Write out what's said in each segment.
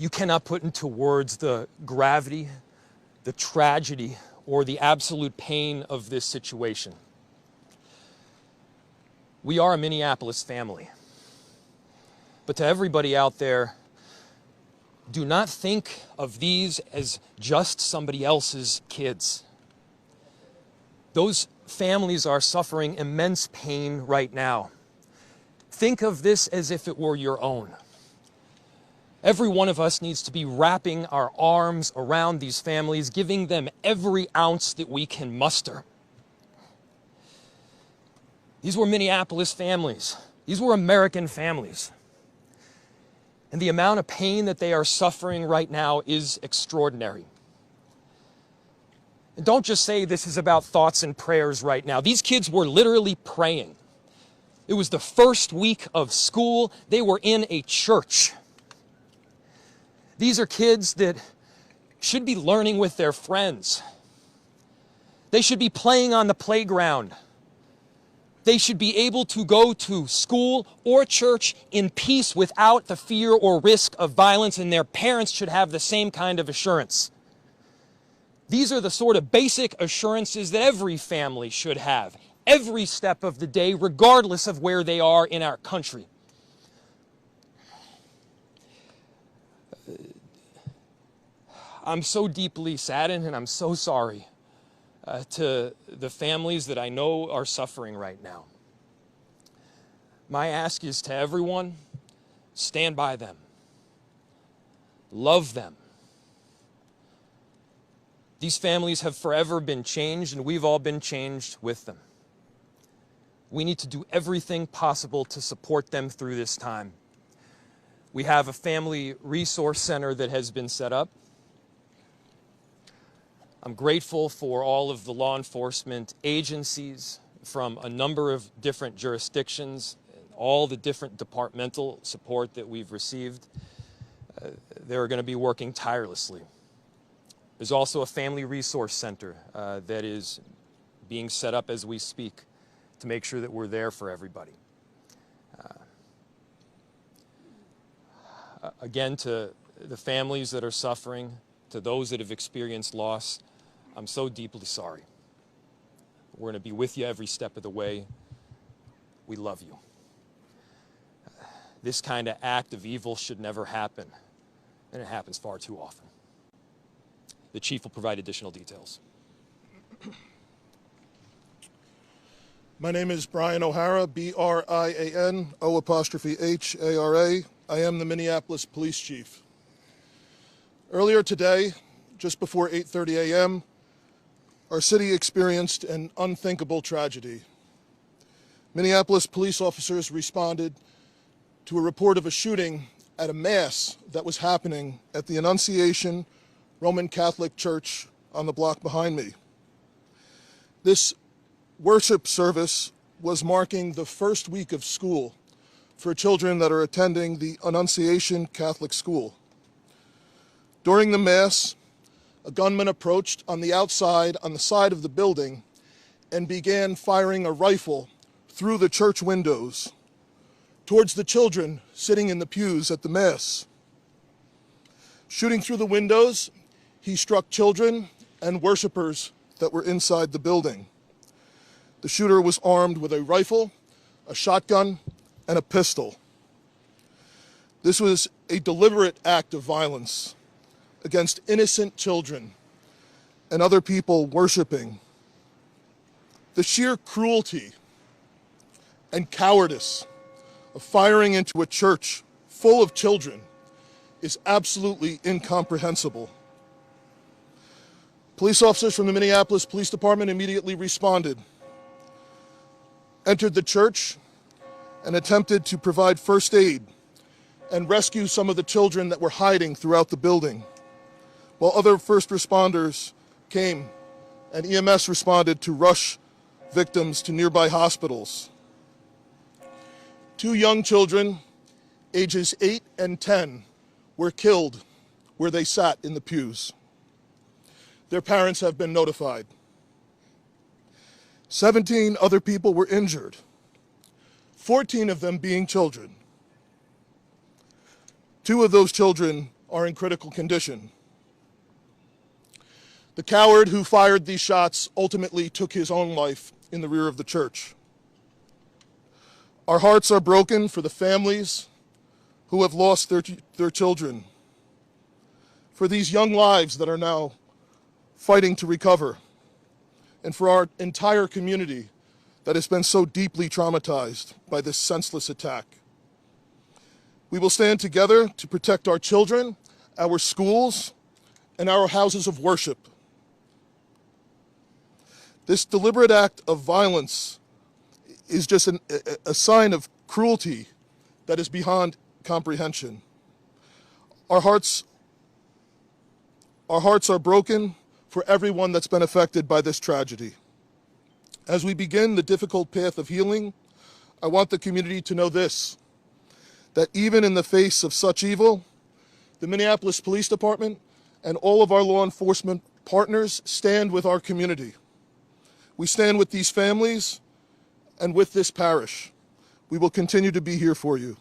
You cannot put into words the gravity, the tragedy, or the absolute pain of this situation. We are a Minneapolis family. But to everybody out there, do not think of these as just somebody else's kids. Those families are suffering immense pain right now. Think of this as if it were your own. Every one of us needs to be wrapping our arms around these families, giving them every ounce that we can muster. These were Minneapolis families. These were American families. And the amount of pain that they are suffering right now is extraordinary. And don't just say this is about thoughts and prayers right now. These kids were literally praying. It was the first week of school. They were in a church. These are kids that should be learning with their friends. They should be playing on the playground. They should be able to go to school or church in peace without the fear or risk of violence, and their parents should have the same kind of assurance. These are the sort of basic assurances that every family should have, every step of the day, regardless of where they are in our country. I'm so deeply saddened, and I'm so sorry to the families that I know are suffering right now. My ask is to everyone, stand by them. Love them. These families have forever been changed, and we've all been changed with them. We need to do everything possible to support them through this time. We have a family resource center that has been set up. I'm grateful for all of the law enforcement agencies from a number of different jurisdictions, all the different departmental support that we've received. They're going to be working tirelessly. There's also a family resource center that is being set up as we speak to make sure that we're there for everybody. Again, to the families that are suffering, to those that have experienced loss, I'm so deeply sorry. We're going to be with you every step of the way. We love you. This kind of act of evil should never happen, and it happens far too often. The chief will provide additional details. My name is Brian O'Hara, B-R-I-A-N, O''H-A-R-A. I am the Minneapolis Police Chief. Earlier today, just before 8:30 a.m., our city experienced an unthinkable tragedy. Minneapolis police officers responded to a report of a shooting at a mass that was happening at the Annunciation Roman Catholic Church on the block behind me. This worship service was marking the first week of school for children that are attending the Annunciation Catholic School. During the Mass, a gunman approached on the outside, on the side of the building, and began firing a rifle through the church windows towards the children sitting in the pews at the Mass. Shooting through the windows, he struck children and worshipers that were inside the building. The shooter was armed with a rifle, a shotgun, and a pistol. This was a deliberate act of violence against innocent children and other people worshiping. The sheer cruelty and cowardice of firing into a church full of children is absolutely incomprehensible. Police officers from the Minneapolis Police Department immediately responded, entered the church, and attempted to provide first aid and rescue some of the children that were hiding throughout the building, while other first responders came and EMS responded to rush victims to nearby hospitals. 2 young children, ages 8 and 10, were killed where they sat in the pews. Their parents have been notified. 17 other people were injured, 14 of them being children. 2 of those children are in critical condition. The coward who fired these shots ultimately took his own life in the rear of the church. Our hearts are broken for the families who have lost their children, for these young lives that are now fighting to recover, and for our entire community that has been so deeply traumatized by this senseless attack. We will stand together to protect our children, our schools, and our houses of worship. This deliberate act of violence is just a sign of cruelty that is beyond comprehension. Our hearts are broken for everyone that's been affected by this tragedy. As we begin the difficult path of healing, I want the community to know this, that even in the face of such evil, the Minneapolis Police Department and all of our law enforcement partners stand with our community. We stand with these families and with this parish. We will continue to be here for you.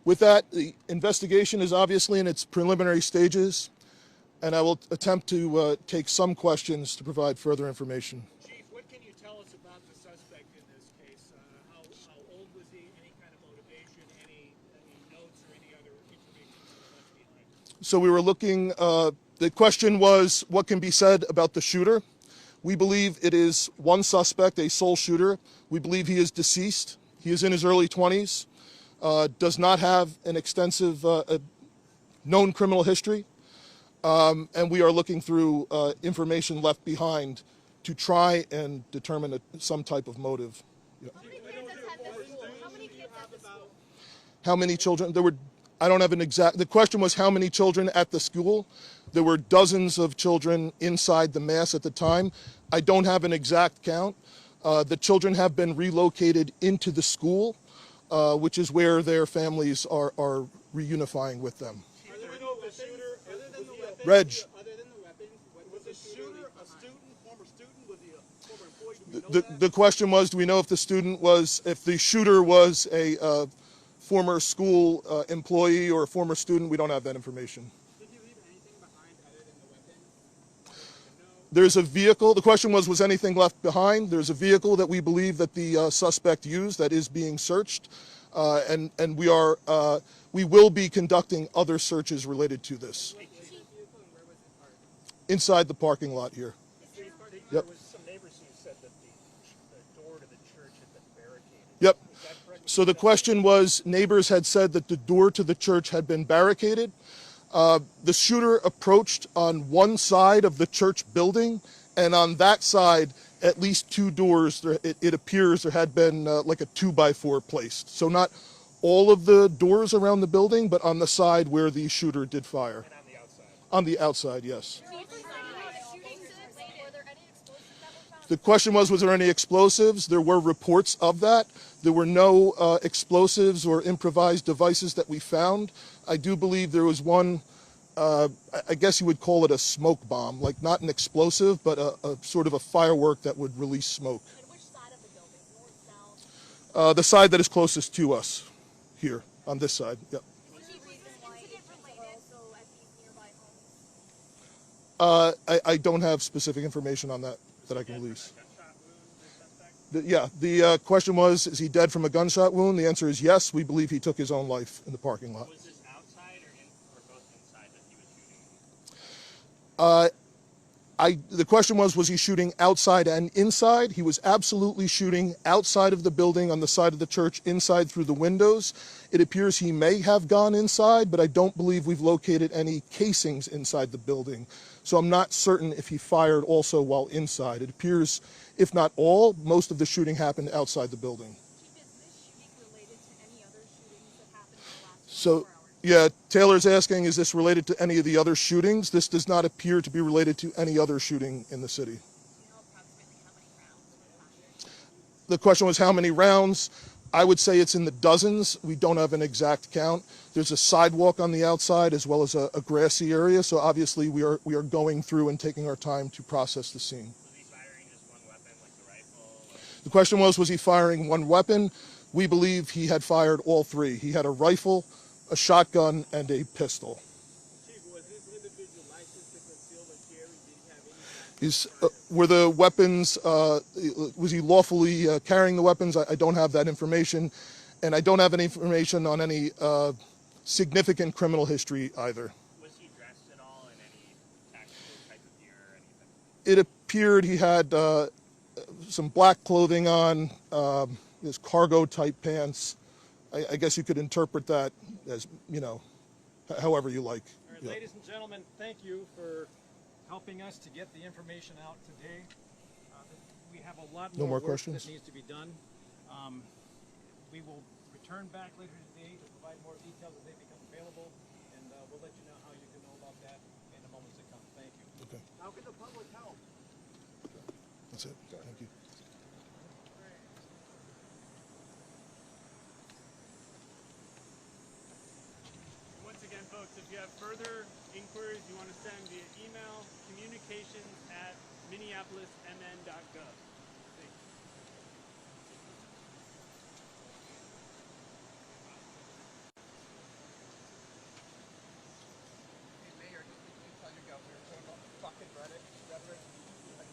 With that, the investigation is obviously in its preliminary stages, and I will attempt to take some questions to provide further information. Chief, what can you tell us about the suspect in this case? How old was he? Any kind of motivation? Any notes or any other information that was left behind? So we were looking, the question was, what can be said about the shooter? We believe it is one suspect, a sole shooter. We believe he is deceased. He is in his early 20s, does not have an extensive known criminal history, and we are looking through information left behind to try and determine some type of motive. Yeah. How many kids attend this school? How many kids at the school? How many children? I don't have an exact, the question was how many children at the school. There were dozens of children inside the mass at the time. I don't have an exact count. The children have been relocated into the school, which is where their families are reunifying with them. Reg. Other than the weapons, was the shooter a student, former student? Was he a former employee? Do we know that? The question was, do we know if the shooter was a former school employee or a former student? We don't have that information. Did he leave anything behind other than the weapons? There's a vehicle. The question was anything left behind? There's a vehicle that we believe that the suspect used that is being searched, and we will be conducting other searches related to this. Inside the parking lot here. Yep. There was some neighbors who said that the door to the church had been barricaded. Yep. Is that correct? So the question was, neighbors had said that the door to the church had been barricaded. The shooter approached on one side of the church building, and on that side, at least two doors, it appears there had been like a 2x4 placed. So not all of the doors around the building, but on the side where the shooter did fire. And on the outside. On the outside, yes. Were there any explosives that were found? The question was there any explosives? There were reports of that. There were no explosives or improvised devices that we found. I do believe there was one, I guess you would call it a smoke bomb, like not an explosive, but a sort of a firework that would release smoke. And which side of the building? North, south? The side that is closest to us, here, on this side. Yep. Was the incident related also at these nearby homes? I don't have specific information on that I can release. Gunshot wound, the suspect? The question was, is he dead from a gunshot wound? The answer is yes. We believe he took his own life in the parking lot. Was this outside or both inside that he was shooting? The question was he shooting outside and inside? He was absolutely shooting outside of the building, on the side of the church, inside through the windows. It appears he may have gone inside, but I don't believe we've located any casings inside the building. So I'm not certain if he fired also while inside. It appears, if not all, most of the shooting happened outside the building. Chief, is this shooting related to any other shootings that happened in the last So, 24 hours? yeah, Taylor's asking, is this related to any of the other shootings? This does not appear to be related to any other shooting in the city. Do you know approximately how many rounds were fired? The question was how many rounds? I would say it's in the dozens. We don't have an exact count. There's a sidewalk on the outside as well as a grassy area, so obviously we are going through and taking our time to process the scene. Was he firing just one weapon, like the rifle? The question was he firing one weapon? We believe he had fired all three. He had a rifle, a shotgun, and a pistol. Chief, was this individual licensed to conceal and carry? Did he have any Is were the weapons? Was he lawfully carrying the weapons? I don't have that information, and I don't have any information on any significant criminal history either. Was he dressed at all in any tactical type of gear or anything? It appeared he had some black clothing on, his cargo type pants. I guess you could interpret that as, however you like. All right, Yeah. ladies and gentlemen, thank you for helping us to get the information out today. We have a lot No more work questions? that needs to be done. We will return back later today to provide more details as they become available, and we'll let you know how you can know about that in the moments to come. Thank you. Okay, How can the public help? that's it. Thank you. Once again, folks, if you have further inquiries, you want to send via email, communications@minneapolismn.gov.